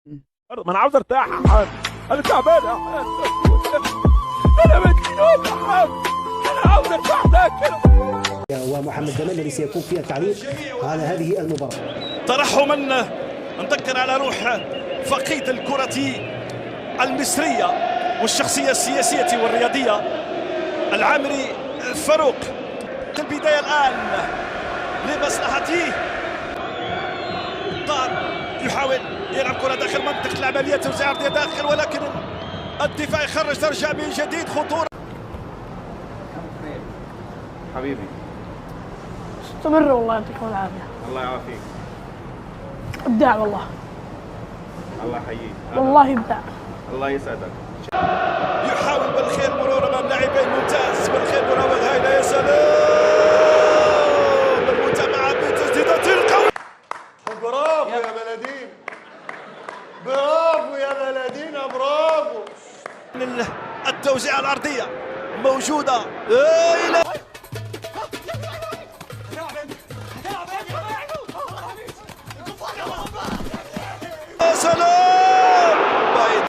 ما انا عاوز ارتاح يا حاج. انا تعبان يا حاج. انا مجنون يا حاج. انا عاوز ارتاح كده. ومحمد جمال الذي سيكون فيها التعليق على هذه المباراة. ترحما نذكر على روح فقيد الكرة المصرية والشخصية السياسية والرياضية العامري فاروق. البداية الآن لمصلحته. طار يحاول يلعب كرة داخل منطقة العملية، توزيع أرضية داخل، ولكن الدفاع يخرج، ترجع من جديد خطورة. حبيبي استمر والله يعطيكم العافية. الله يعافيك. ابداع والله. الله يحييك. والله ابداع. الله يسعدك. يحاول بالخير مرور امام لاعبين ممتاز، بالخير مراوغ هايله، يا سلام المتابعه بتسديدات القوي. برافو يا بلدين، برافو يا بلدين، برافو. التوزيع الارضيه موجوده الى يا سلام بايد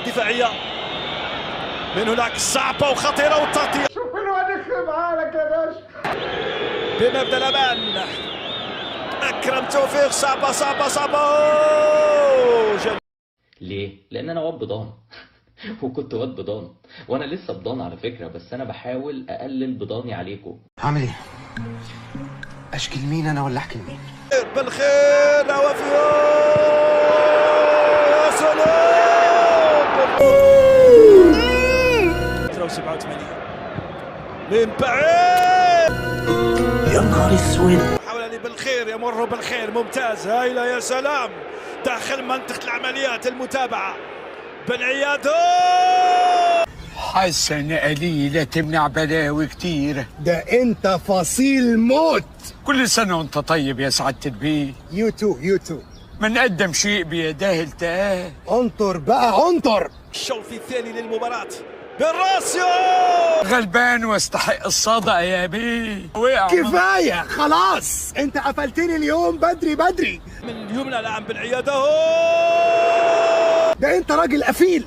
دفاعية من هناك صعبة وخطيرة، والتغطية شوف الواد يخرب لك يا باشا بمبدأ الأمان. أكرم توفيق، صعبة صعبة صعبة. ليه؟ لأن أنا واد بضان وكنت واد بضان، وأنا لسه بضان على فكرة، بس أنا بحاول أقلل بضاني عليكم. عامل إيه؟ أشكي لمين أنا ولا أحكي لمين؟ بالخير نوافيو، يا سلام. 87 من بعيد، يا نهار اسود. حاول بالخير، يمر بالخير، ممتاز، هايله، يا سلام. داخل منطقة العمليات، المتابعة بالعيادة. حسن قليلة تمنع بلاوي كتير. ده انت فصيل موت. كل سنة وانت طيب يا سعادة البيه. يو تو من قدم شيء بيداه التقاه. انطر بقى انطر. الشوط الثاني للمباراة بالراسيو. غلبان واستحق الصدقة يا بيه. وقع كفاية خلاص، انت قفلتني اليوم بدري. من اليمنى الآن بالعيادة. ده انت راجل قفيل.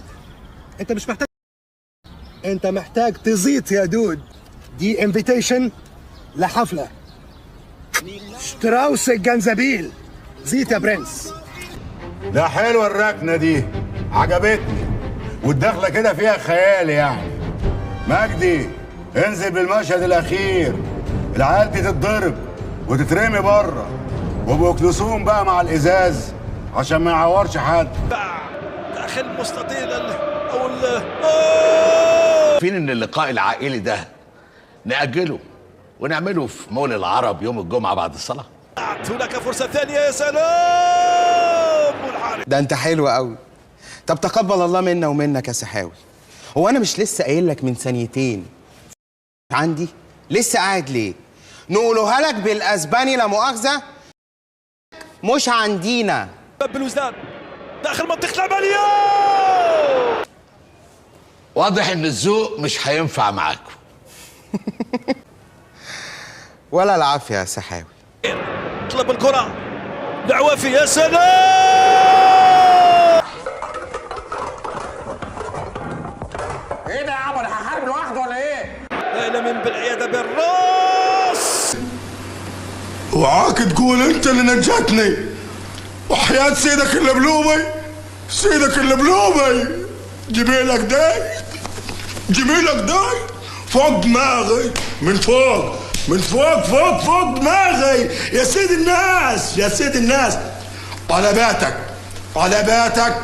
انت مش محتاج، انت محتاج تزيط يا دود. دي انفيتيشن لحفلة شتراوس الجنزبيل. زيت يا برنس. لا حلوه الركنه دي، عجبتني، والدخله كده فيها خيال يعني. مجدي انزل بالمشهد الاخير، العيال دي تتضرب وتترمي بره، وبكلثوم بقى مع الازاز عشان ما يعورش حد. داخل مستطيل فين ان اللقاء العائلي ده نأجله ونعمله في مول العرب يوم الجمعة بعد الصلاة. هناك فرصة ثانية، يا سلام. ده أنت حلو قوي. طب تقبل الله منا ومنك يا سحاوي. هو أنا مش لسه قايل لك من ثانيتين عندي؟ لسه قاعد ليه؟ نقولوها لك بالأسباني لا مؤاخذة؟ مش عندينا. بالوزدان داخل منطقة العملية. واضح ان الذوق مش هينفع معاكم. ولا العافية يا سحاوي. طلب الكرة لعوافي، يا سلام. ايه ده يا عم، انا هحارب لوحده ولا ايه؟ ليلى من بالعيادة بالراس. وعاك تقول انت اللي نجتني، وحياة سيدك اللي بلومي، سيدك اللي بلومي. جميلك داي فوق دماغي، من فوق دماغي يا سيد الناس، على باتك